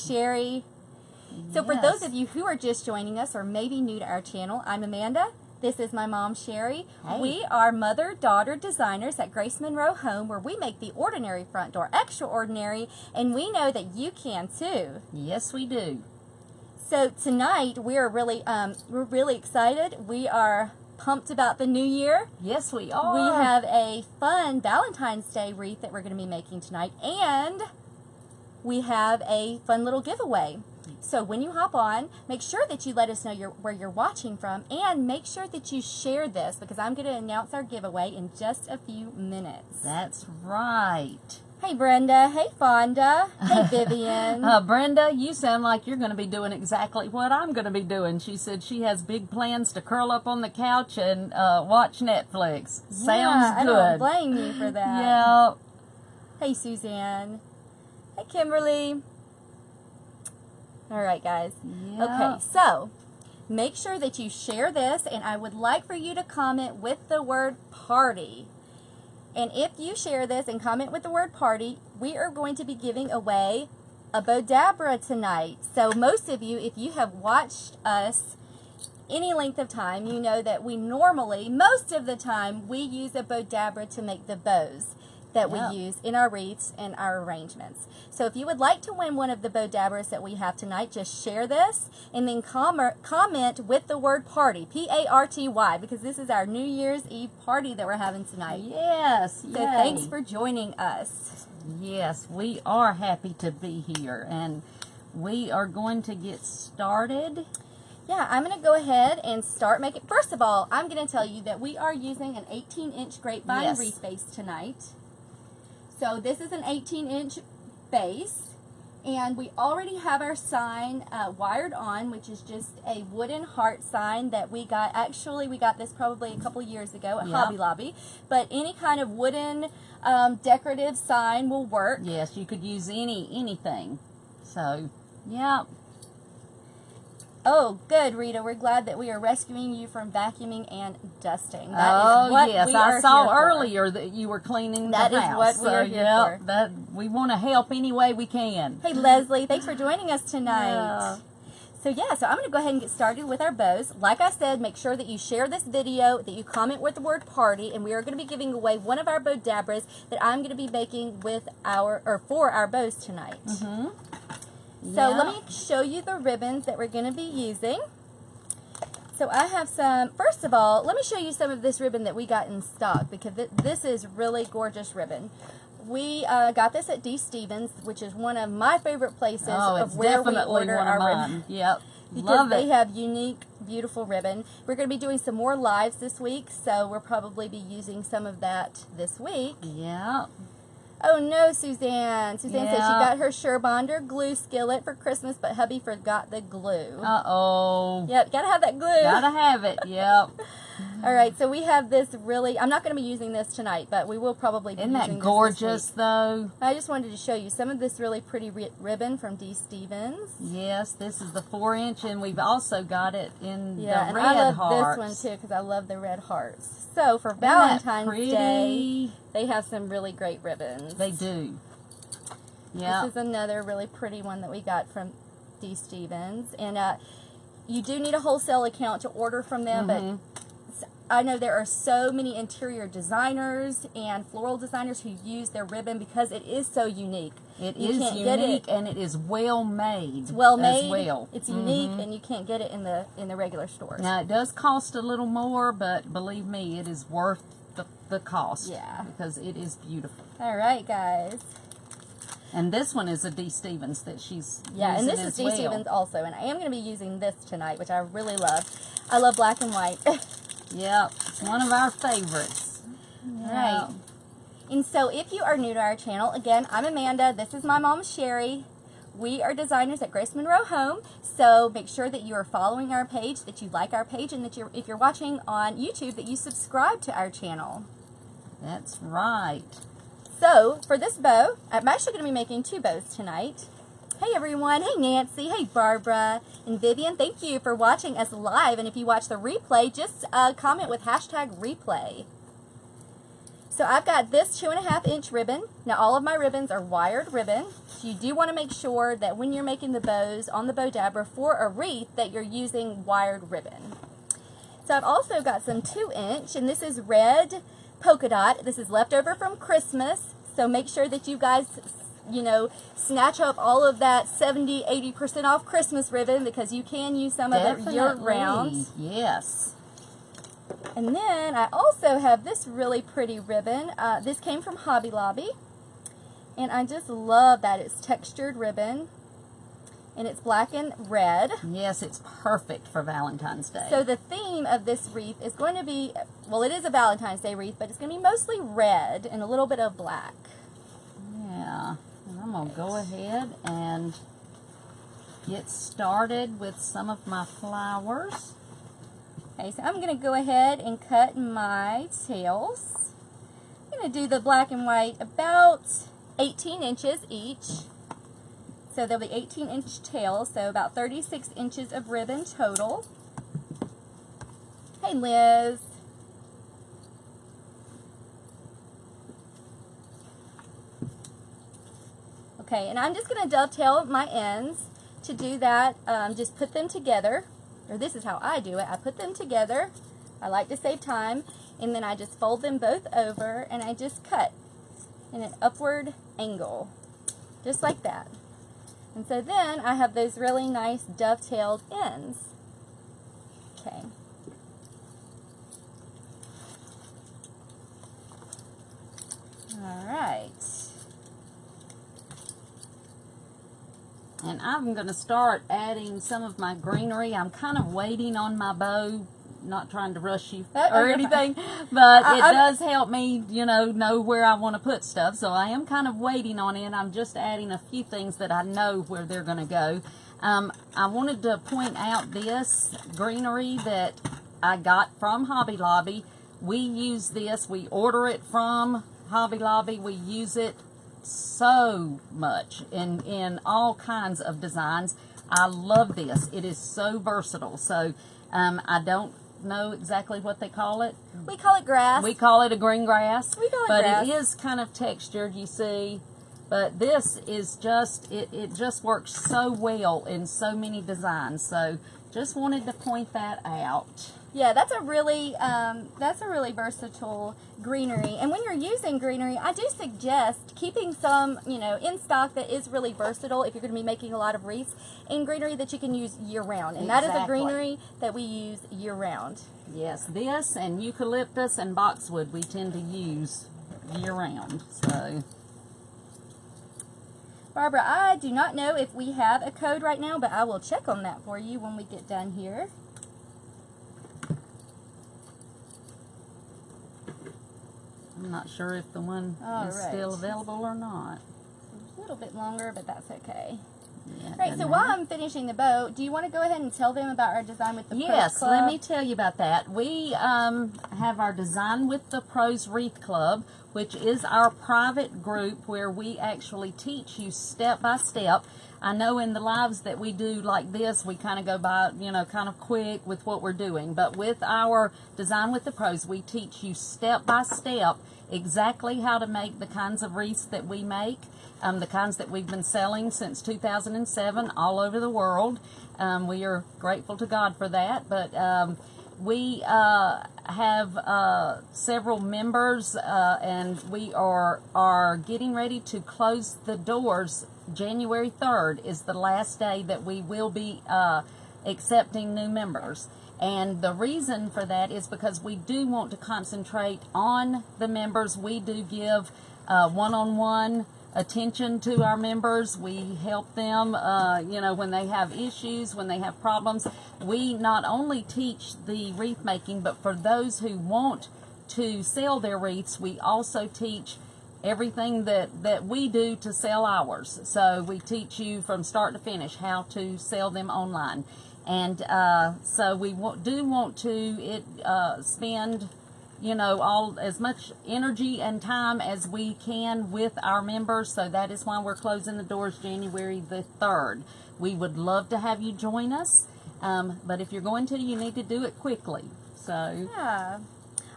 Sherry. So for those of you who are just joining us or maybe new to our channel, I'm Amanda. This is my mom, Sherry. Hey. We are mother-daughter designers at Grace Monroe Home, where we make the ordinary front door extraordinary, and we know that you can too. Yes, we do. So tonight we're really excited. We are pumped about the new year. Yes, we are. We have a fun Valentine's Day wreath that we're going to be making tonight, and we have a fun little giveaway. So when you hop on, make sure that you let us know where you're watching from, and make sure that you share this, because I'm going to announce our giveaway in just a few minutes. That's right. Hey Brenda, hey Fonda, hey Vivian. Brenda, you sound like you're going to be doing exactly what I'm going to be doing. She said she has big plans to curl up on the couch and watch Netflix. Sounds good. I don't blame you for that. Yeah. Hey Suzanne. Hey Kimberly. All right, guys. Yeah. Okay, so make sure that you share this, and I would like for you to comment with the word party. And if you share this and comment with the word party, we are going to be giving away a Bowdabra tonight. So most of you, if you have watched us any length of time, you know that we normally, most of the time, we use a Bowdabra to make the bows that we use in our wreaths and our arrangements. So if you would like to win one of the Bowdabras that we have tonight, just share this and then comment with the word party, P-A-R-T-Y, because this is our New Year's Eve party that we're having tonight. Yes. So thanks for joining us. Yes, we are happy to be here, and we are going to get started. Yeah, I'm going to go ahead and start making. First of all, I'm going to tell you that we are using an 18-inch grapevine wreath base tonight. So this is an 18-inch base, and we already have our sign wired on, which is just a wooden heart sign that we got. Actually, we got this probably a couple years ago at Hobby Lobby, but any kind of wooden decorative sign will work. Yes, you could use anything. So, yeah. Oh, good, Rita. We're glad that we are rescuing you from vacuuming and dusting. That is what I saw earlier that you were cleaning the house. That is what we are here for. We want to help any way we can. Hey, Leslie, thanks for joining us tonight. Yeah. So I'm going to go ahead and get started with our bows. Like I said, make sure that you share this video, that you comment with the word party, and we are going to be giving away one of our Bowdabras that I'm going to be making with for our bows tonight. So let me show you the ribbons that we're going to be using. So I have some, first of all, let me show you some of this ribbon that we got in stock, because this is really gorgeous ribbon. We got this at D. Stevens, which is one of my favorite places of where we order our ribbon. Yep. Because they have unique, beautiful ribbon. We're going to be doing some more lives this week, so we'll probably be using some of that this week. Yeah. Oh no, Suzanne. Suzanne said she got her Sherbonder glue skillet for Christmas, but hubby forgot the glue. Uh-oh. Yep, gotta have that glue. Gotta have it, yep. All right, so we have this really, I'm not going to be using this tonight, but we will probably be using this. Isn't that gorgeous, though? I just wanted to show you some of this really pretty ribbon from D. Stevens. Yes, this is the 4-inch, and we've also got it in the red and I love hearts. this one, too, because I love the red hearts. So, for Valentine's Day, they have some really great ribbons. They do. Yeah. This is another really pretty one that we got from D. Stevens. And you do need a wholesale account to order from them, but I know there are so many interior designers and floral designers who use their ribbon because it is so unique. It is unique, and it is well made. It's well made. As well. It's unique, and you can't get it in the regular stores. Now, it does cost a little more, but believe me, it is worth the cost. Yeah. Because it is beautiful. All right, guys. And this one is a D. Stevens that she's and this is D. Stevens also, and I am going to be using this tonight, which I really love. I love black and white. Yep, it's one of our favorites. All right. And so if you are new to our channel, again, I'm Amanda. This is my mom, Sherry. We are designers at Grace Monroe Home. So make sure that you are following our page, that you like our page, and that if you're watching on YouTube, that you subscribe to our channel. That's right. So for this bow, I'm actually going to be making 2 bows tonight. Hey everyone, hey Nancy, hey Barbara, and Vivian, thank you for watching us live, and if you watch the replay, just comment with #replay. So I've got this 2.5-inch ribbon. Now all of my ribbons are wired ribbon. So you do want to make sure that when you're making the bows on the Bowdabra for a wreath that you're using wired ribbon. So I've also got some 2-inch, and this is red polka dot. This is leftover from Christmas. So make sure that you guys, you know, snatch up all of that 70-80% off Christmas ribbon, because you can use some of it year-round. Yes. And then I also have this really pretty ribbon. This came from Hobby Lobby, and I just love that it's textured ribbon, and it's black and red. Yes, it's perfect for Valentine's Day. So the theme of this wreath is going to be, well, it is a Valentine's Day wreath, but it's going to be mostly red and a little bit of black. Yeah, and I'm going to go ahead and get started with some of my flowers. Okay, so I'm going to go ahead and cut my tails. I'm going to do the black and white about 18 inches each. So there'll be 18-inch tails, so about 36 inches of ribbon total. Hey, Liz. Okay, and I'm just going to dovetail my ends. To do that, just put them together. Or this is how I do it. I put them together. I like to save time. And then I just fold them both over and I just cut in an upward angle. Just like that. And so then I have those really nice dovetailed ends. Okay. All right. And I'm going to start adding some of my greenery. I'm kind of waiting on my bow, not trying to rush you or anything, but it does help me, you know where I want to put stuff. So I am kind of waiting on it. I'm just adding a few things that I know where they're going to go. I wanted to point out this greenery that I got from Hobby Lobby. We use this. We order it from Hobby Lobby. We use it so much in all kinds of designs. I love this. It is so versatile. So I don't know exactly what they call it. We call it grass. We call it a green grass. We call it grass. But it is kind of textured, you see. But this is just, it just works so well in so many designs. So just wanted to point that out. Yeah, that's a really versatile greenery. And when you're using greenery, I do suggest keeping some, in stock that is really versatile if you're going to be making a lot of wreaths, and greenery that you can use year-round. And that is a greenery that we use year-round. Yes, this and eucalyptus and boxwood we tend to use year-round. So, Barbara, I do not know if we have a code right now, but I will check on that for you when we get done here. I'm not sure if the one is still available or not. A little bit longer, but that's okay. Yeah, Right, so while I'm finishing the bow, do you want to go ahead and tell them about our Design with the Pros Club? Yes, let me tell you about that. We have our Design with the Pros Wreath Club, which is our private group where we actually teach you step by step. I know in the lives that we do like this, we kind of go by, kind of quick with what we're doing. But with our Design with the Pros, we teach you step by step exactly how to make the kinds of wreaths that we make, the kinds that we've been selling since 2007 all over the world. We are grateful to God for that. But we have several members, and we are getting ready to close the doors. January 3rd is the last day that we will be accepting new members. And the reason for that is because we do want to concentrate on the members. We do give one-on-one attention to our members. We help them, when they have issues, when they have problems. We not only teach the wreath making, but for those who want to sell their wreaths, we also teach everything that we do to sell ours. So we teach you from start to finish how to sell them online. And so we do want to spend, all as much energy and time as we can with our members. So that is why we're closing the doors January the 3rd. We would love to have you join us, but if you're going to, you need to do it quickly. So yeah.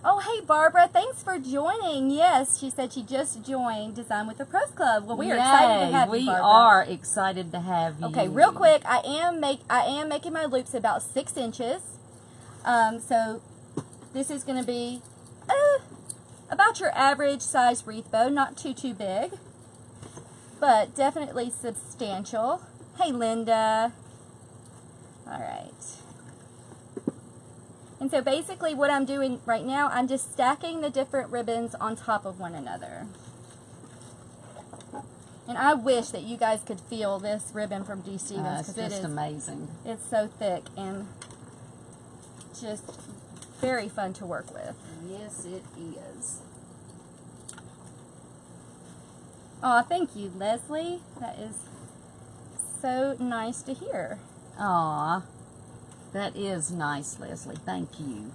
Oh, hey, Barbara. Thanks for joining. Yes, she said she just joined Design with the Pros Club. Well, we are excited to have you, We Barbara. are excited to have you. Okay, real quick, I am making my loops about 6 inches. So this is going to be about your average size wreath bow, not too big, but definitely substantial. Hey, Linda. All right. And so basically what I'm doing right now, I'm just stacking the different ribbons on top of one another. And I wish that you guys could feel this ribbon from D. Stevens, because it's amazing. It's so thick and just very fun to work with. Yes, it is. Oh, thank you, Leslie. That is so nice to hear. Aw, that is nice, Leslie. Thank you.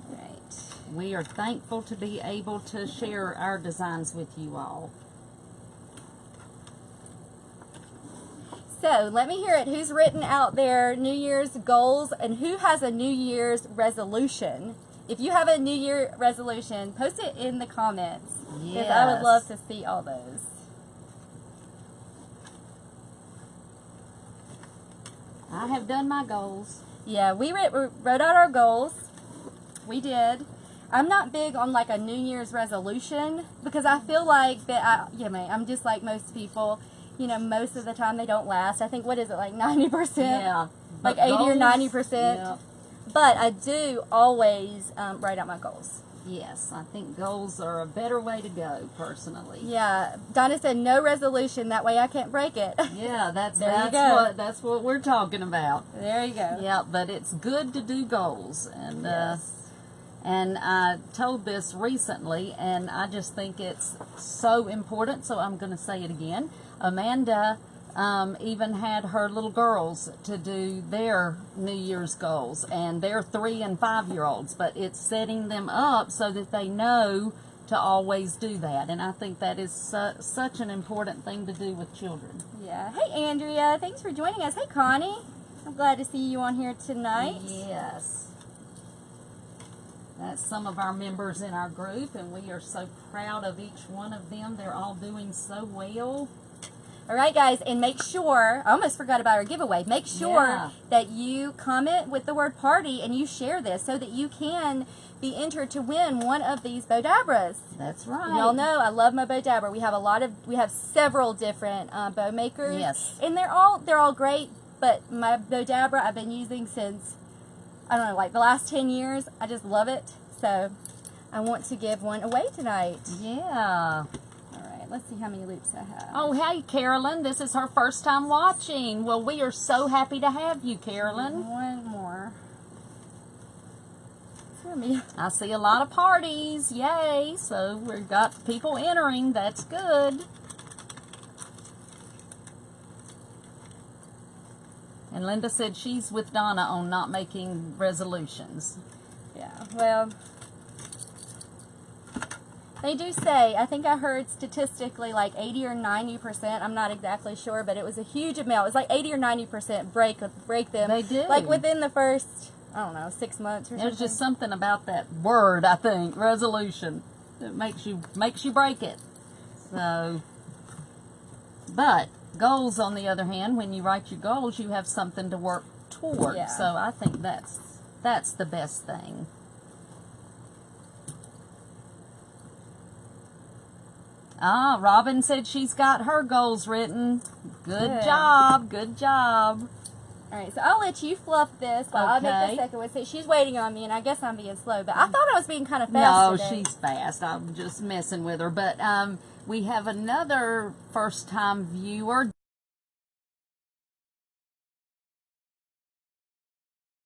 All right. We are thankful to be able to share our designs with you all. So let me hear it. Who's written out their New Year's goals and who has a New Year's resolution? If you have a New Year resolution, post it in the comments. Because I would love to see all those. I have done my goals. Yeah, we wrote out our goals. We did. I'm not big on like a New Year's resolution because I feel like that I'm just like most people. You know, most of the time they don't last. I think, what is it, like 90%? Yeah. Like 80 or 90%. Yeah. But I do always write out my goals. Yes, I think goals are a better way to go, personally. Yeah, Donna said no resolution. That way I can't break it. Yeah, that's what we're talking about. There you go. Yeah, but it's good to do goals, and Yes. and I told this recently, and I just think it's so important. So I'm going to say it again. Amanda even had her little girls to do their New Year's goals, and they're 3 and 5 year olds, but it's setting them up so that they know to always do that, and I think that is such an important thing to do with children. Yeah. Hey, Andrea, thanks for joining us. Hey, Connie, I'm glad to see you on here tonight. Yes, that's some of our members in our group, and we are so proud of each one of them. They're all doing so well. All right, guys, and make sure, I almost forgot about our giveaway, make sure that you comment with the word party and you share this so that you can be entered to win one of these Bowdabras. That's right. Y'all know I love my Bowdabra. We have several different bow makers. Yes. And they're all great, but my Bowdabra I've been using since, I don't know, like the last 10 years. I just love it. So I want to give one away tonight. Yeah. Let's see how many loops I have. Oh, hey, Carolyn. This is her first time watching. Well, we are so happy to have you, Carolyn. One more. I see a lot of parties. Yay. So we've got people entering. That's good. And Linda said she's with Donna on not making resolutions. Yeah, well, they do say, I think I heard statistically like 80 or 90%, I'm not exactly sure, but it was a huge amount. It was like 80 or 90% break them. They do. Like within the first, I don't know, 6 months or something. There's just something about that word, I think, resolution. It makes you break it. So, but goals, on the other hand, when you write your goals, you have something to work toward. Yeah. So I think that's the best thing. Ah, Robin said she's got her goals written. Good job. Good job. All right, so I'll let you fluff this while I make the second one. So she's waiting on me, and I guess I'm being slow, but I thought I was being kind of fast today. She's fast. I'm just messing with her. But we have another first-time viewer.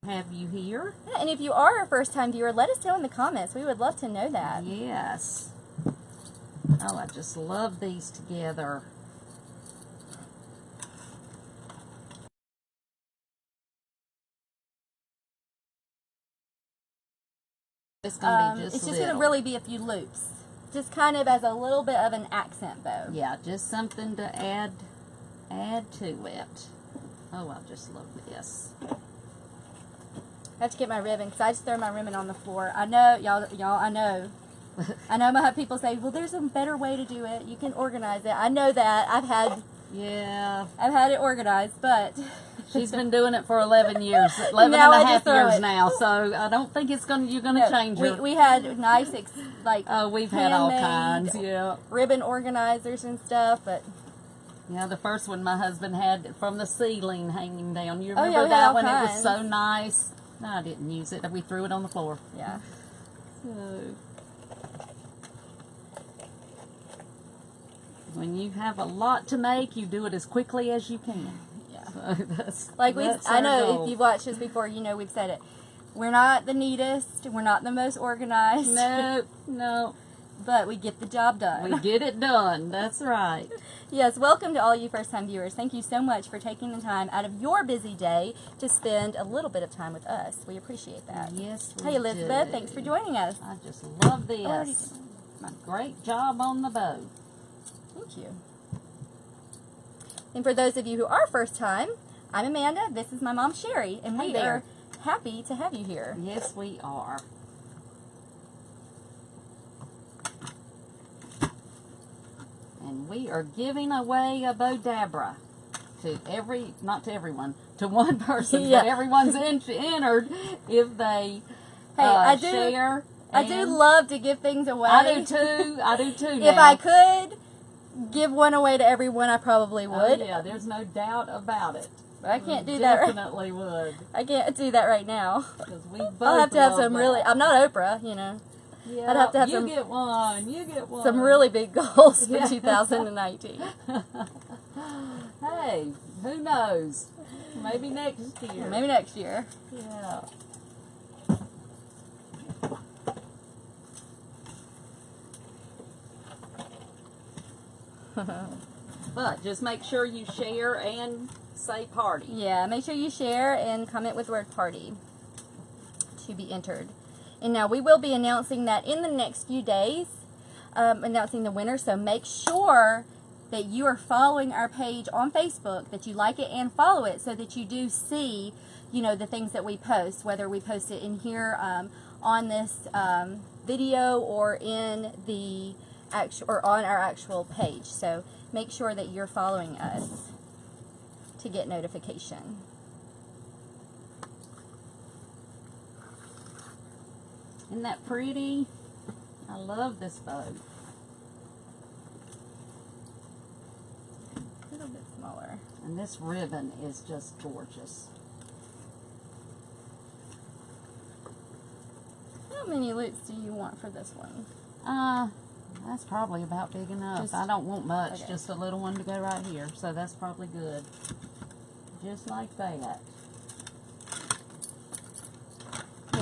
Have you here? Yeah, and if you are a first-time viewer, let us know in the comments. We would love to know that. Yes. Oh, I just love these together. It's going to be it's just going to really be a few loops. Just kind of as a little bit of an accent bow. Yeah, just something to add to it. Oh, I just love this. I have to get my ribbon because I just throw my ribbon on the floor. I know, y'all, I know. I know people say, well, there's a better way to do it. You can organize it. I know that. I've had it organized, but she's been doing it for 11 years, 11 and a half years now, so I don't think you're going to change her. We had nice, we've had all kinds, ribbon organizers and stuff, but... Yeah, the first one my husband had from the ceiling hanging down. You remember yeah, that one? It was so nice. No, I didn't use it. We threw it on the floor. Yeah. So, when you have a lot to make, you do it as quickly as you can. Yeah. So that's I know goal. if you've watched this before, you know we've said it. We're not the neatest. We're not the most organized. No. But we get the job done. We get it done. That's right. Yes, welcome to all you first-time viewers. Thank you so much for taking the time out of your busy day to spend a little bit of time with us. We appreciate that. Yes, we Hey, Elizabeth, do. thanks for joining us. I just love this. Great job on the bow. Thank you. And for those of you who are first time, I'm Amanda. This is my mom, Sherry, and we are happy to have you here. Yes, we are. And we are giving away a Bowdabra to not to everyone, to one person, but everyone's entered if they share. I do love to give things away. I do too. If I could give one away to everyone, I probably would. Oh, yeah, there's no doubt about it. But I can't do that. Definitely would. I can't do that right now. Because we both I'll have to have some that. really. I'm not Oprah, you know. Yeah, I'd have to have you get one. Some really big goals for 2019. Hey, who knows? Maybe next year. Maybe next year. Yeah. But just make sure you share and say party. Yeah, make sure you share and comment with the word party to be entered. And now we will be announcing that in the next few days, announcing the winner. So make sure that you are following our page on Facebook, that you like it and follow it so that you do see, you know, the things that we post, whether we post it in here on this video or in the or on our actual page. So make sure that you're following us to get notification. Isn't that pretty? I love this bow. A little bit smaller. And this ribbon is just gorgeous. How many loops do you want for this one? That's probably about big enough. I don't want much, just a little one to go right here. So that's probably good. Just like that.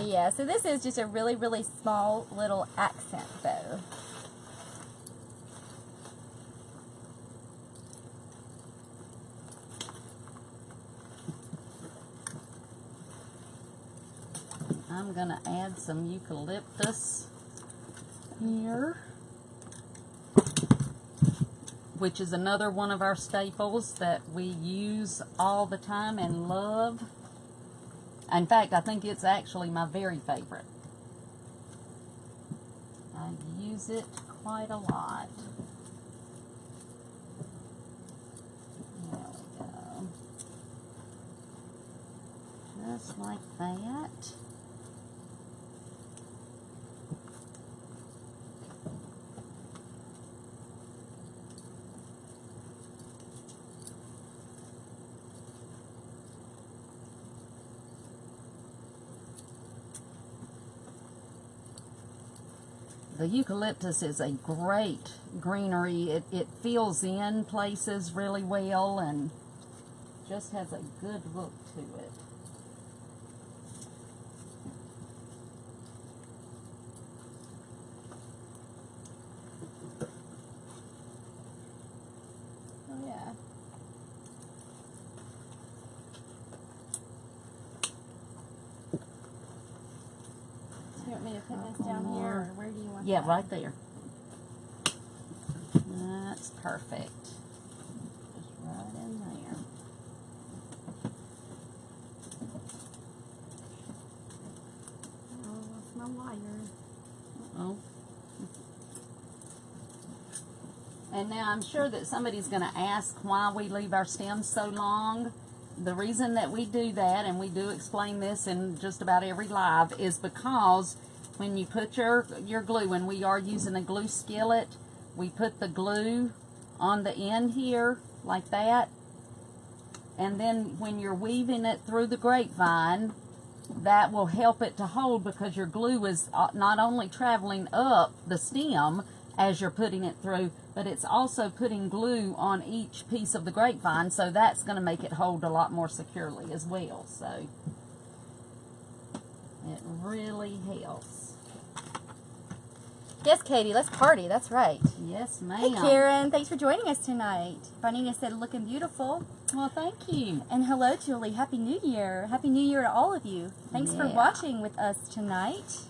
Yeah, so this is just a really, really small little accent bow. I'm going to add some eucalyptus here, which is another one of our staples that we use all the time and love. In fact, I think it's actually my very favorite. I use it quite a lot. There we go. Just like that. The eucalyptus is a great greenery. It fills in places really well and just has a good look to it. Oh yeah. You want me to put this down here, or where do you want Yeah, that? right there. That's perfect. Just right in there. And now I'm sure that somebody's going to ask why we leave our stems so long. The reason that we do that, and we do explain this in just about every live, is because when you put your glue, when we are using a glue skillet, we put the glue on the end here like that. And then when you're weaving it through the grapevine, that will help it to hold, because your glue is not only traveling up the stem as you're putting it through, but it's also putting glue on each piece of the grapevine, so that's going to make it hold a lot more securely as well. So it really helps. Yes, Katie, let's party. That's right. Yes, ma'am. Hey, Karen. Thanks for joining us tonight. Bonita said, looking beautiful. Well, thank you. And hello, Julie. Happy New Year. Happy New Year to all of you. Thanks for watching with us tonight.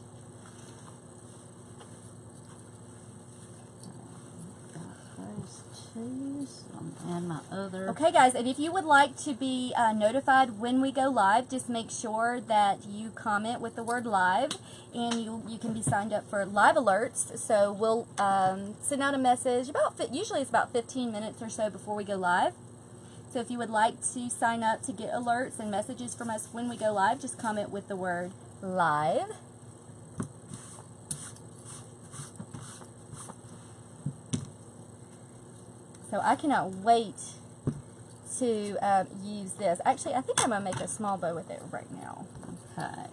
And my other. Okay, guys, and if you would like to be notified when we go live, just make sure that you comment with the word live, and you can be signed up for live alerts. So we'll send out a message usually it's about 15 minutes or so before we go live. So if you would like to sign up to get alerts and messages from us when we go live, just comment with the word live. So I cannot wait to use this. Actually, I think I'm going to make a small bow with it right now. Okay.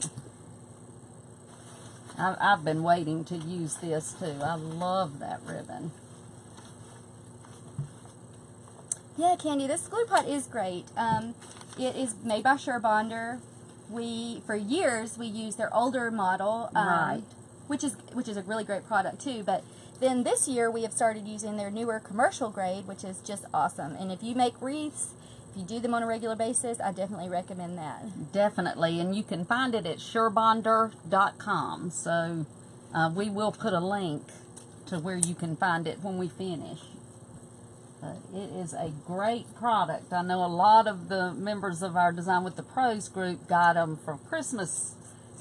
I've been waiting to use this too. I love that ribbon. Yeah, Candy, this glue pot is great. It is made by Sherry. For years, we used their older model, right, which is a really great product too. But then this year, we have started using their newer commercial grade, which is just awesome. And if you make wreaths, if you do them on a regular basis, I definitely recommend that. Definitely, and you can find it at sherbonder.com. So we will put a link to where you can find it when we finish. But it is a great product. I know a lot of the members of our Design with the Pros group got them for Christmas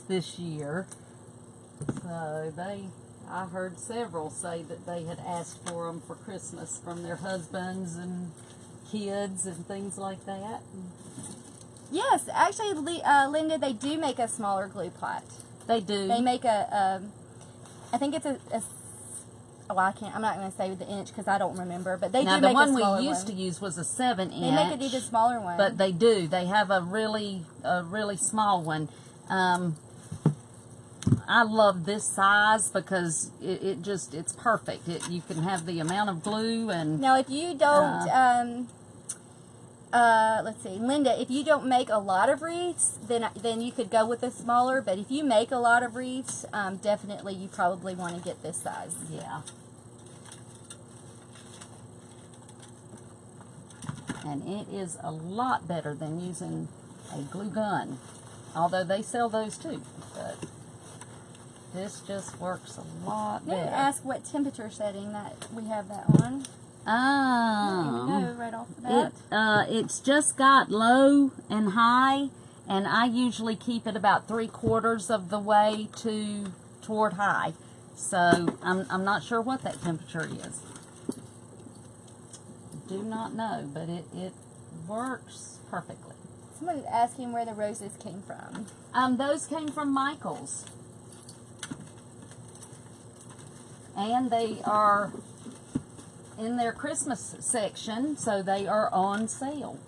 this year. So I heard several say that they had asked for them for Christmas from their husbands and kids and things like that. Yes, actually, Linda, they do make a smaller glue pot. They do. They make I think it's I'm not going to say the inch because I don't remember, but they do make a smaller one. The one we used to use was a 7-inch. They make an even smaller one. But they do. They have a really small one. I love this size because it's perfect. You can have the amount of glue and. Now, if you don't, let's see, Linda, if you don't make a lot of wreaths, then you could go with the smaller. But if you make a lot of wreaths, definitely you probably want to get this size. Yeah. And it is a lot better than using a glue gun, although they sell those too. But this just works a lot better. May I ask what temperature setting that we have that on? There we go, right off the bat. It's just got low and high, and I usually keep it about 3/4 of the way toward high. So I'm not sure what that temperature is. Do not know, but it works perfectly. Somebody's asking where the roses came from. Those came from Michael's. And they are in their Christmas section, so they are on sale.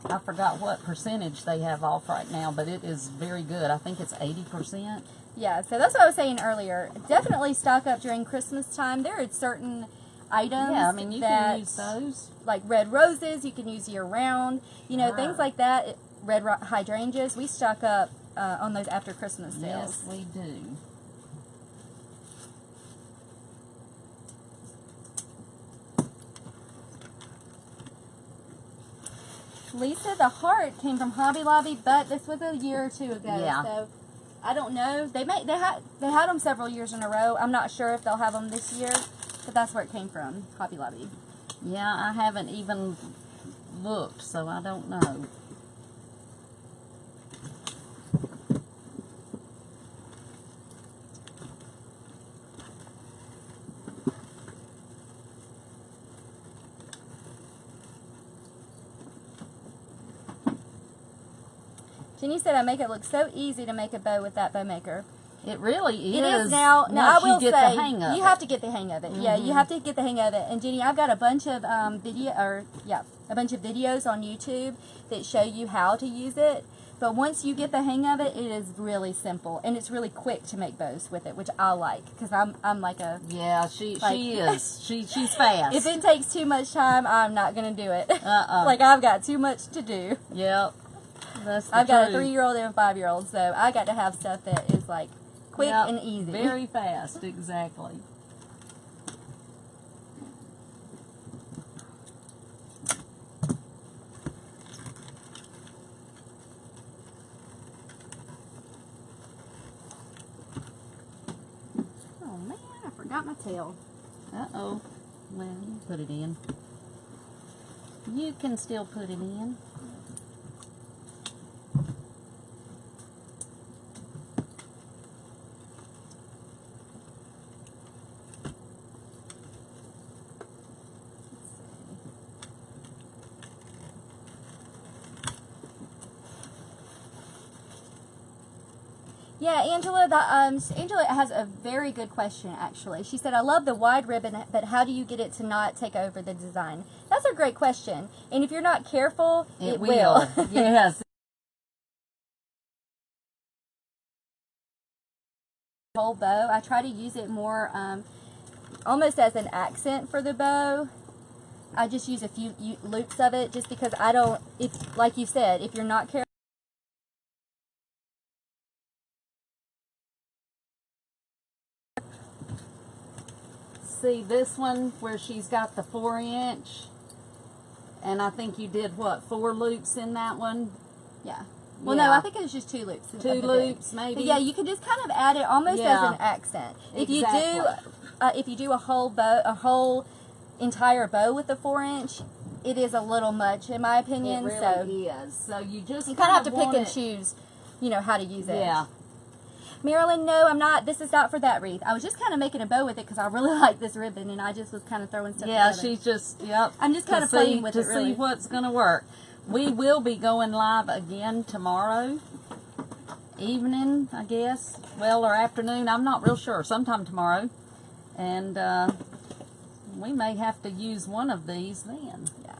I forgot what percentage they have off right now, but it is very good. I think it's 80%. Yeah, so that's what I was saying earlier. Definitely stock up during Christmas time. There are certain items you can use those. Like red roses, you can use year-round. You know, things like that. Red hydrangeas, we stock up on those after Christmas sales. Yes, we do. Lisa, the heart came from Hobby Lobby, but this was a year or two ago. Yeah. So I don't know. They had them several years in a row. I'm not sure if they'll have them this year, but that's where it came from, Hobby Lobby. Yeah, I haven't even looked, so I don't know. Jenny said, I make it look so easy to make a bow with that bow maker. It really It is. is now. Now I will you get say, the hang of you it. have to get the hang of it. Yeah, you have to get the hang of it. And Jenny, I've got a bunch of a bunch of videos on YouTube that show you how to use it. But once you get the hang of it, it is really simple, and it's really quick to make bows with it, which I like because I'm like a she is she's fast. If it takes too much time, I'm not gonna do it. Like I've got too much to do. Yep, that's the I've got a truth. 3-year-old and a 5-year-old, so I got to have stuff that is like quick and easy. Very fast, exactly. Oh man, I forgot my tail. Uh-oh. Well, you can put it in. You can still put it in. Yeah, Angela. Angela has a very good question. Actually, she said, "I love the wide ribbon, but how do you get it to not take over the design?" That's a great question. And if you're not careful, it will. Yes. Whole bow. I try to use it more, almost as an accent for the bow. I just use a few loops of it, just because I don't. If, like you said, if you're not careful. See this one where she's got the 4-inch, and I think you did what, 4 loops in that one? Yeah. Well, no, I think it was just 2 loops. 2 loops, maybe. But yeah, you can just kind of add it almost as an accent. If you do a whole bow, a whole entire bow with the 4-inch, it is a little much in my opinion. It really is. So you kind of have to pick and choose, how to use it. Yeah. Marilyn, no, I'm not. This is not for that wreath. I was just kind of making a bow with it because I really like this ribbon, and I just was kind of throwing stuff together. She's just, yep. I'm just kind of playing with it, to see what's going to work. We will be going live again tomorrow evening, I guess. Well, or afternoon. I'm not real sure. Sometime tomorrow. And we may have to use one of these then. Yeah.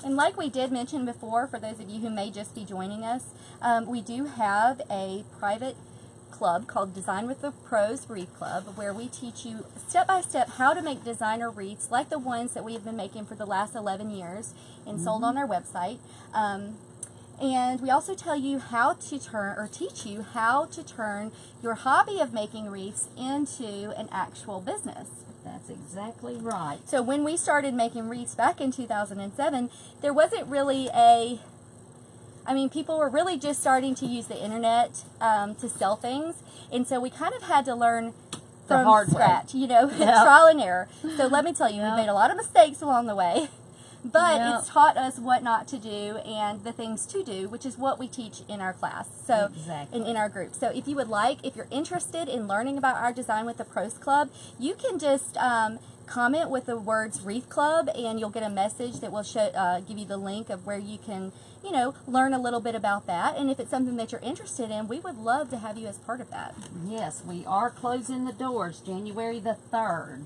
And like we did mention before, for those of you who may just be joining us, we do have a private club called Design with the Pros Wreath Club, where we teach you step by step how to make designer wreaths like the ones that we have been making for the last 11 years and sold on our website. And we also tell you how to teach you how to turn your hobby of making wreaths into an actual business. That's exactly right. So when we started making wreaths back in 2007, there wasn't really people were really just starting to use the internet to sell things. And so we kind of had to learn from scratch, trial and error. So let me tell you, we made a lot of mistakes along the way. But it's taught us what not to do and the things to do, which is what we teach in our class. So in our group. So if you're interested in learning about our Design with the Pros Club, you can just comment with the words Wreath Club, and you'll get a message that will give you the link of where you can, learn a little bit about that. And if it's something that you're interested in, we would love to have you as part of that. Yes, we are closing the doors January the 3rd.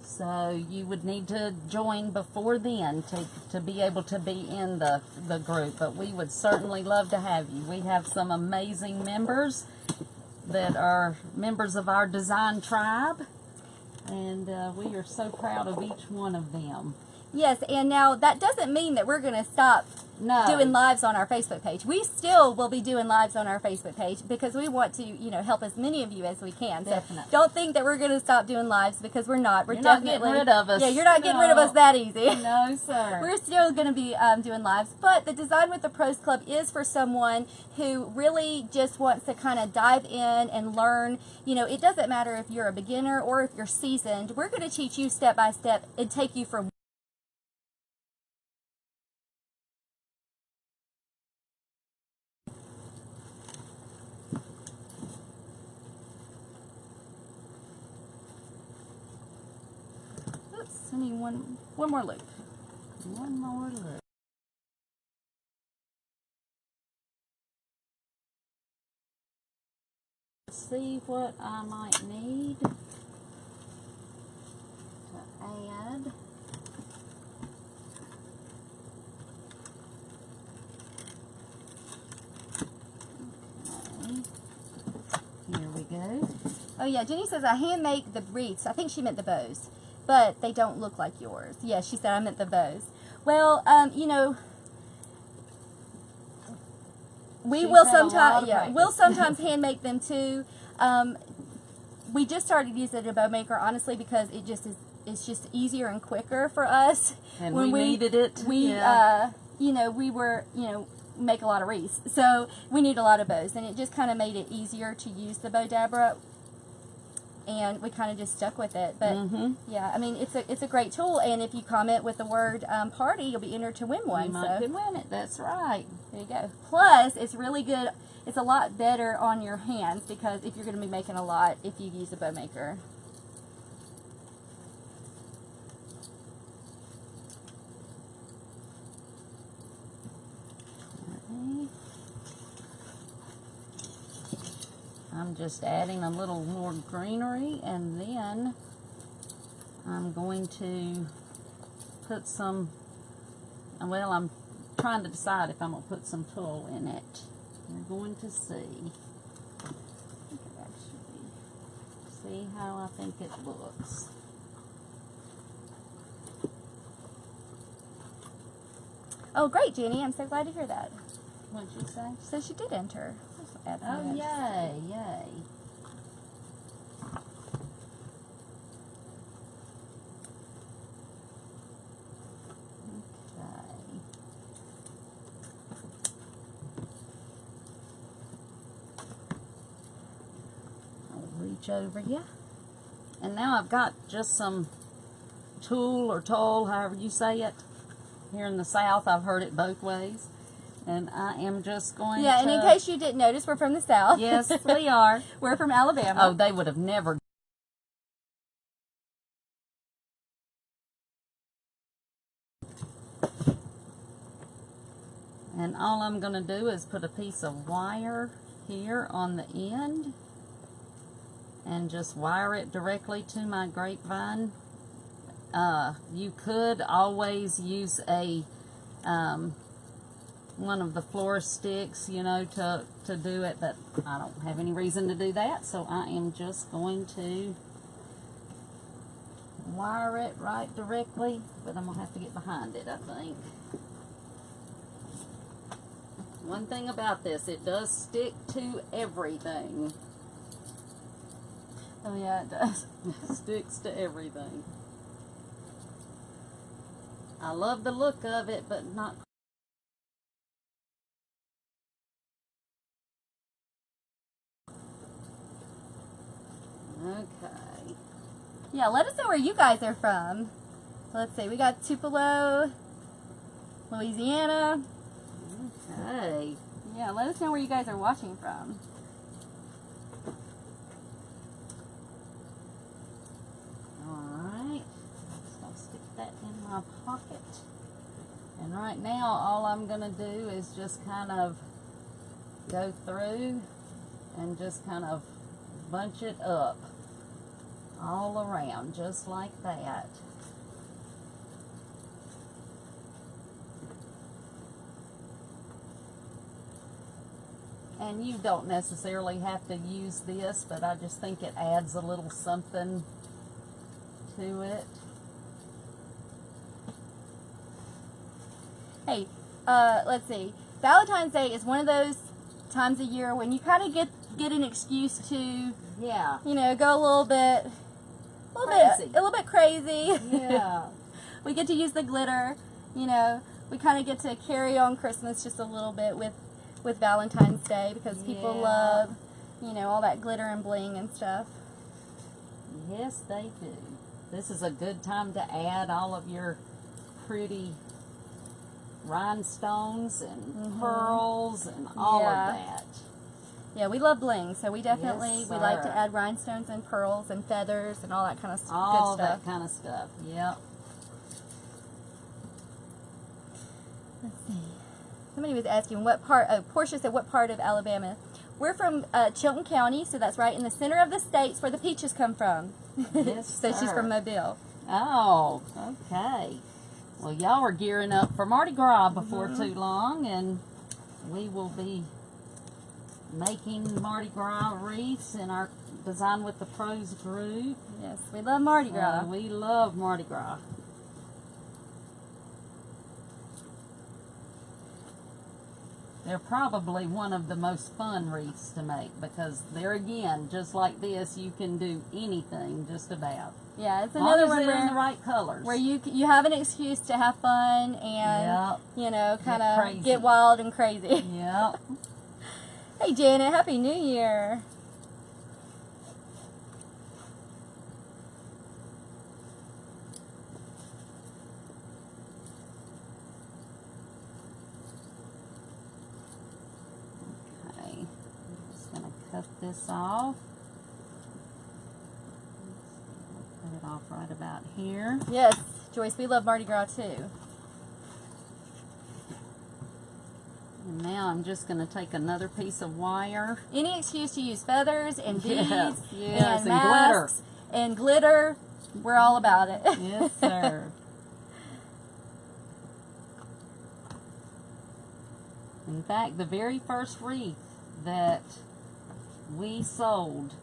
So you would need to join before then to be able to be in the group. But we would certainly love to have you. We have some amazing members that are members of our design tribe. And we are so proud of each one of them. Yes, and now that doesn't mean that we're going to stop doing lives on our Facebook page. We still will be doing lives on our Facebook page because we want to, help as many of you as we can. Definitely. So don't think that we're going to stop doing lives because we're not. We're You're not getting rid of us. Yeah, you're not getting rid of us that easy. No, sir. We're still going to be doing lives. But the Design with the Pros Club is for someone who really just wants to kind of dive in and learn. It doesn't matter if you're a beginner or if you're seasoned. We're going to teach you step by step and take you from So I need one more loop. One more loop. See what I might need to add. Okay. Here we go. Oh yeah, Jenny says I hand make the wreaths. I think she meant the bows, but they don't look like yours. Yeah, she said I meant the bows. Well, you know, we'll sometimes hand make them too. We just started using a bow maker honestly because it's just easier and quicker for us. And when we needed it. You know, make a lot of wreaths, so we need a lot of bows, and it just kind of made it easier to use the Bowdabra, and we kind of just stuck with it. But yeah, I mean, it's a great tool, and if you comment with the word party, you'll be entered to win one. You might win it. That's right. There you go. Plus, it's really good. It's a lot better on your hands because if you're going to be making a lot, if you use a bow maker. I'm just adding a little more greenery, and then I'm going to put some, well, I'm trying to decide if I'm going to put some tulle in it. We're going to see. See how I think it looks. Oh, great, Jenny. I'm so glad to hear that. What did you say? So she did enter. Oh, yay, yay. Okay. I'll reach over you. And now I've got just some tulle or tulle, however you say it. Here in the South, I've heard it both ways. And I am just going to... Yeah, and in case you didn't notice, we're from the South. Yes, we are. We're from Alabama. Oh, they would have never... And all I'm going to do is put a piece of wire here on the end and just wire it directly to my grapevine. You could always use a... one of the florist sticks, you know, to do it, but I don't have any reason to do that, so I am just going to wire it right directly, but I'm going to have to get behind it, I think. One thing about this, it does stick to everything. Oh yeah, it does. It sticks to everything. I love the look of it, but not... Okay. Yeah, let us know where you guys are from. Let's see, we got Tupelo, Louisiana. Okay. Yeah, let us know where you guys are watching from. Alright. So I'll stick that in my pocket. And right now, all I'm going to do is just kind of go through and just kind of bunch it up all around, just like that. And you don't necessarily have to use this, but I just think it adds a little something to it. Hey, let's see. Valentine's Day is one of those times a year when you kind of get an excuse to, Yeah. you know, go a little bit crazy. Yeah. We get to use the glitter, you know. We kind of get to carry on Christmas just a little bit with Valentine's Day because people love, you know, all that glitter and bling and stuff. Yes, they do. This is a good time to add all of your pretty rhinestones and pearls and all of that. Yeah, we love bling, so we definitely, Yes, we like sir. to add rhinestones and pearls and feathers and all that kind of All good stuff. that kind of stuff, yep. Let's see. Somebody was asking what part, Portia said what part of Alabama. We're from Chilton County, so that's right in the center of the states where the peaches come from. Yes, So she's from Mobile. Oh, okay. Well, y'all are gearing up for Mardi Gras before too long, and we will be making Mardi Gras wreaths in our Design with the Pros group. Yes, we love Mardi Gras. We love Mardi Gras. They're probably one of the most fun wreaths to make because there again, just like this, you can do anything just about. Yeah, it's another one where in the right colors. Where you have an excuse to have fun and you know, kind of get wild and crazy. Yeah. Hey Janet, Happy New Year. Cut this off. Put it off right about here. Yes, Joyce, we love Mardi Gras too. And now I'm just going to take another piece of wire. Any excuse to use feathers and beads and masks glitter. And glitter. We're all about it. Yes, sir. In fact, the very first wreath that we sold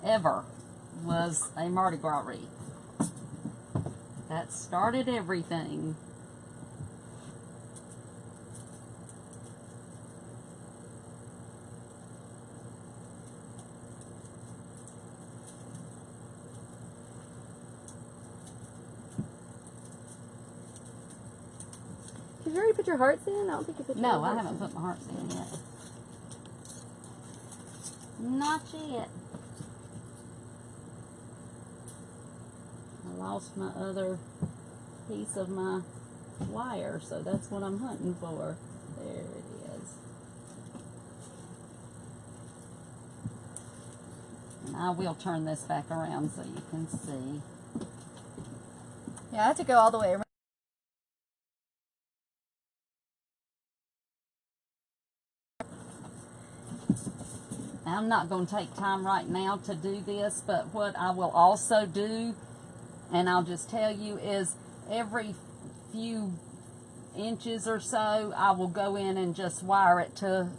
ever was a Mardi Gras wreath. That started everything. Did you already put your hearts in? I don't think you put your hearts in. No, I haven't put my hearts in yet. Not yet. I lost my other piece of my wire, so that's what I'm hunting for. There it is. And I will turn this back around so you can see. Yeah, I have to go all the way around. I'm not going to take time right now to do this, but what I will also do, and I'll just tell you, is every few inches or so, I will go in and just wire it to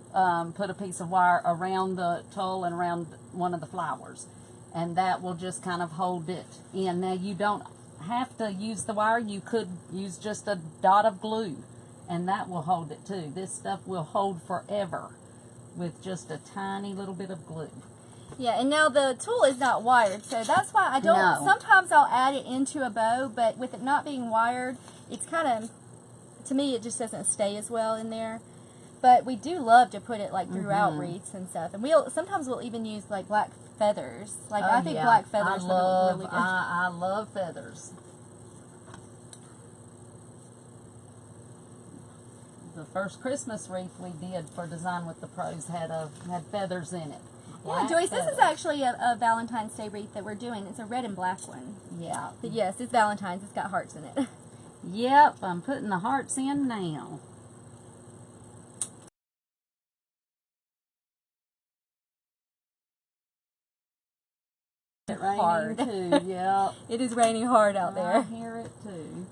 put a piece of wire around the tulle and around one of the flowers. And that will just kind of hold it in. Now, you don't have to use the wire. You could use just a dot of glue, and that will hold it too. This stuff will hold forever with just a tiny little bit of glue. Yeah, and now the tulle is not wired, so that's why I don't, sometimes I'll add it into a bow, but with it not being wired, it's kind of, to me, it just doesn't stay as well in there. But we do love to put it like throughout wreaths and stuff, and sometimes we'll even use like black feathers. Like I think black feathers would look really good. I love feathers. The first Christmas wreath we did for Design with the Pros had feathers in it. Yeah, Joyce, this is actually a Valentine's Day wreath that we're doing. It's a red and black one. Yeah. But yes, it's Valentine's. It's got hearts in it. Yep, I'm putting the hearts in now. It's raining hard. Too, yeah. It is raining hard out there. I hear it too.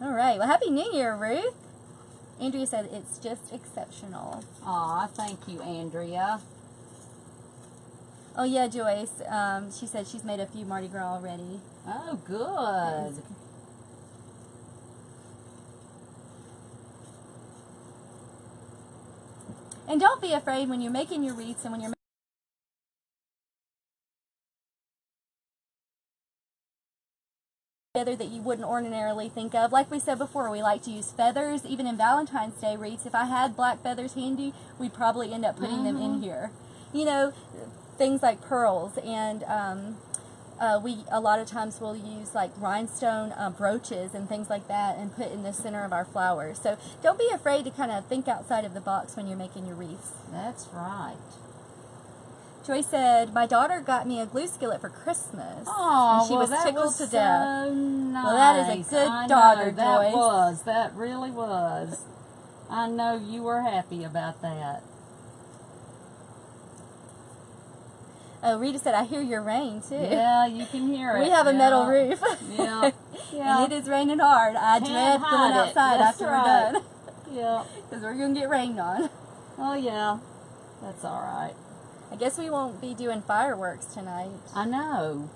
All right. Well, Happy New Year, Ruth. Andrea said it's just exceptional. Aw, thank you, Andrea. Oh, yeah, Joyce. She said she's made a few Mardi Gras already. Oh, good. And don't be afraid when you're making your wreaths and when you're together that you wouldn't ordinarily think of. Like we said before, we like to use feathers. Even in Valentine's Day wreaths, if I had black feathers handy, we'd probably end up putting them in here. You know, things like pearls, and we a lot of times will use like rhinestone brooches and things like that and put in the center of our flowers. So don't be afraid to kind of think outside of the box when you're making your wreaths. That's right. Joy said, my daughter got me a glue skillet for Christmas. Oh, and she was that tickled was to so death. nice. Well, that is a good daughter, Joyce. That really was. I know you were happy about that. Oh, Rita said, I hear your rain, too. Yeah, you can hear it. We have a metal roof. Yeah. Yeah. And it is raining hard. I dread going outside after we're done. Yeah. Because we're going to get rained on. Oh, yeah. That's all right. I guess we won't be doing fireworks tonight. I know.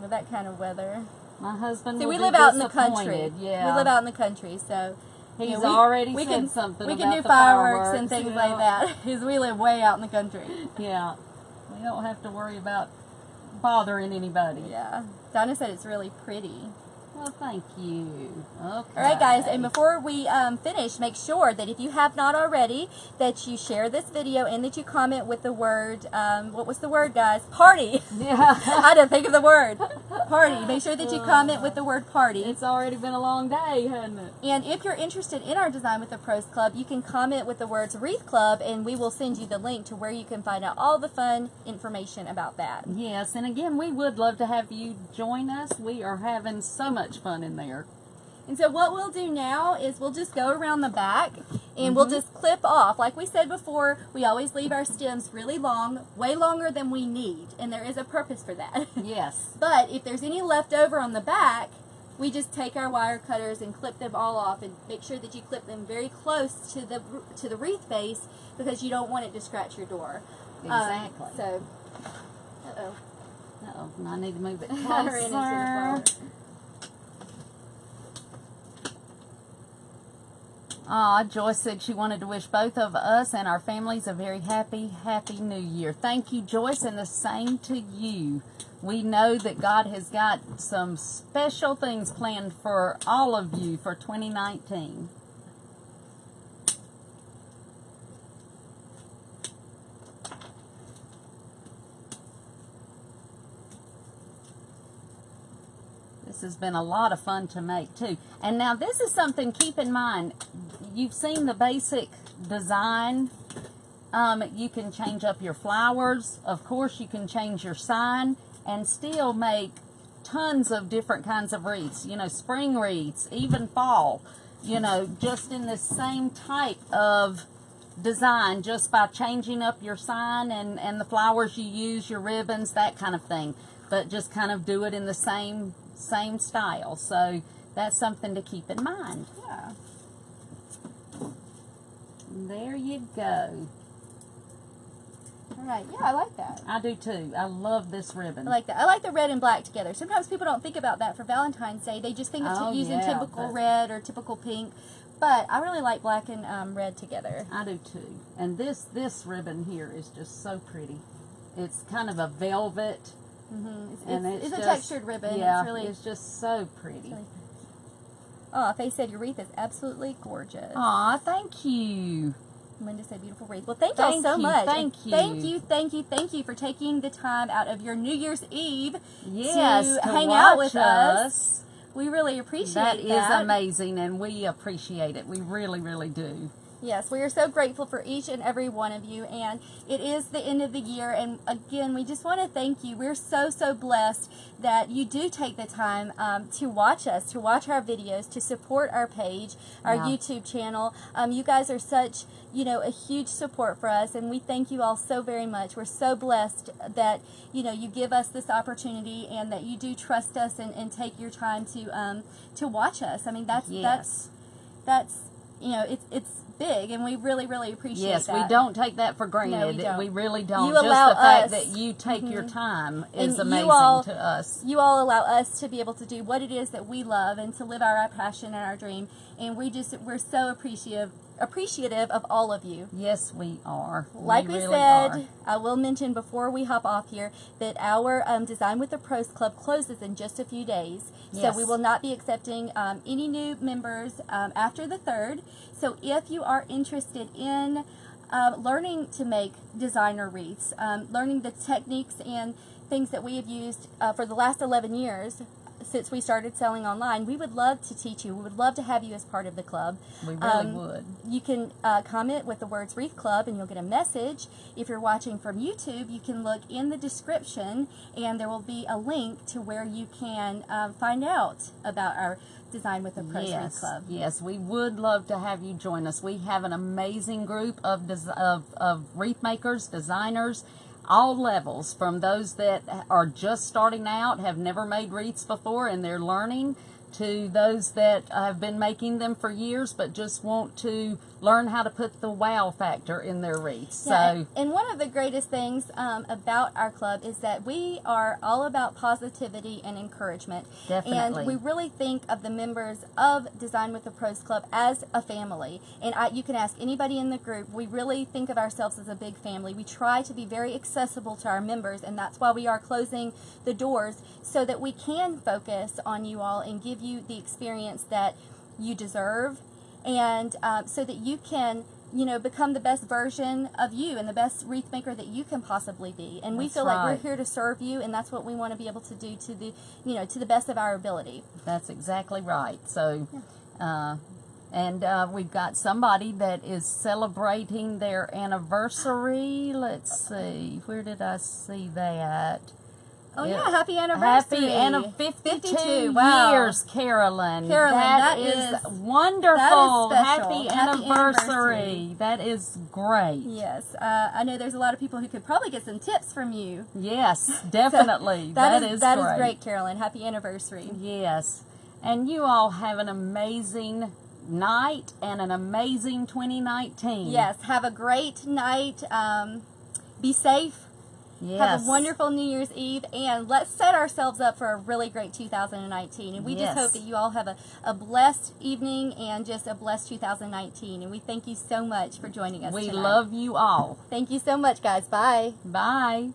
With that kind of weather. My husband See, will we be live out in the country. disappointed. Yeah. We live out in the country, so... He's already said something we about can do the fireworks and fireworks, things yeah. like that, because we live way out in the country. Yeah. We don't have to worry about bothering anybody. Yeah. Donna said it's really pretty. Well, thank you. Okay. All right, guys, and before we finish, make sure that if you have not already, that you share this video and that you comment with the word, what was the word, guys? Party. Yeah. I didn't think of the word. Party. Make sure that you comment with the word party. It's already been a long day, hasn't it? And if you're interested in our Design with the Pros Club, you can comment with the words Wreath Club, and we will send you the link to where you can find out all the fun information about that. Yes, and again, we would love to have you join us. We are having so much fun in there. And so what we'll do now is we'll just go around the back and we'll just clip off. Like we said before, we always leave our stems really long, way longer than we need. And there is a purpose for that. Yes. But if there's any left over on the back, we just take our wire cutters and clip them all off, and make sure that you clip them very close to the wreath face, because you don't want it to scratch your door. Exactly. Uh-oh, I need to move it I ran into the flower. closer. Joyce said she wanted to wish both of us and our families a very happy New Year. Thank you, Joyce, and the same to you. We know that God has got some special things planned for all of you for 2019. This has been a lot of fun to make, too. And now this is something, keep in mind, you've seen the basic design. You can change up your flowers. Of course, you can change your sign and still make tons of different kinds of wreaths. You know, spring wreaths, even fall. You know, just in the same type of design, just by changing up your sign and the flowers you use, your ribbons, that kind of thing. But just kind of do it in the same style. So that's something to keep in mind. Yeah. There you go. All right. Yeah, I like that. I do too. I love this ribbon. I like that. I like the red and black together. Sometimes people don't think about that for Valentine's Day. They just think of using typical red or typical pink. But I really like black and red together. I do too. And this ribbon here is just so pretty. It's kind of a velvet. Mm-hmm. It's a textured ribbon. Yeah, it's just so pretty. Oh, Faye said your wreath is absolutely gorgeous. Aw, thank you. Linda said beautiful wreath. Well, thank y'all so much. Thank you for taking the time out of your New Year's Eve to hang out with us. We really appreciate that. That is amazing, and we appreciate it. We really, really do. Yes, we are so grateful for each and every one of you, and it is the end of the year, and again, we just want to thank you. We're so blessed that you do take the time to watch us, to watch our videos, to support our page, our YouTube channel. You guys are such, a huge support for us, and we thank you all so very much. We're so blessed that, you give us this opportunity, and that you do trust us and take your time to watch us. I mean, that's it's big, and we really, really appreciate that. Yes, we don't take that for granted. No, we don't. We really don't. You Just allow the fact us, that you take your time is and amazing to us. You all allow us to be able to do what it is that we love and to live our passion and our dream, and we're so appreciative of all of you. Yes, we are. Like we really said, are. I will mention before we hop off here that our Design with the Pros Club closes in just a few days. Yes. So we will not be accepting any new members after the 3rd. So if you are interested in learning to make designer wreaths, learning the techniques and things that we have used for the last 11 years, since we started selling online, we would love to teach you. We would love to have you as part of the club. We really would. You can comment with the words Wreath Club and you'll get a message. If you're watching from YouTube, you can look in the description and there will be a link to where you can find out about our Design with the Pros Wreath Club. Yes, we would love to have you join us. We have an amazing group of wreath makers, designers, all levels, from those that are just starting out, have never made wreaths before and they're learning, to those that have been making them for years but just want to learn how to put the wow factor in their wreaths. Yeah, and one of the greatest things about our club is that we are all about positivity and encouragement. Definitely. And we really think of the members of Design with the Pros Club as a family. And you can ask anybody in the group. We really think of ourselves as a big family. We try to be very accessible to our members, and that's why we are closing the doors, so that we can focus on you all and give you the experience that you deserve, and so that you can, you know, become the best version of you and the best wreath maker that you can possibly be. And we feel like we're here to serve you, and that's what we want to be able to do to the, you know, to the best of our ability. That's exactly right. So, and we've got somebody that is celebrating their anniversary. Let's see, where did I see that? Oh, yeah, happy anniversary. Happy 52 Wow. years, Carolyn. That is is wonderful. That is special. Happy anniversary. That is great. Yes, I know there's a lot of people who could probably get some tips from you. Yes, definitely. So that is great, Carolyn. Happy anniversary. Yes. And you all have an amazing night and an amazing 2019. Yes, have a great night. Be safe. Yes. Have a wonderful New Year's Eve, and let's set ourselves up for a really great 2019. And we just hope that you all have a blessed evening and just a blessed 2019. And we thank you so much for joining us tonight. We love you all. Thank you so much, guys. Bye. Bye.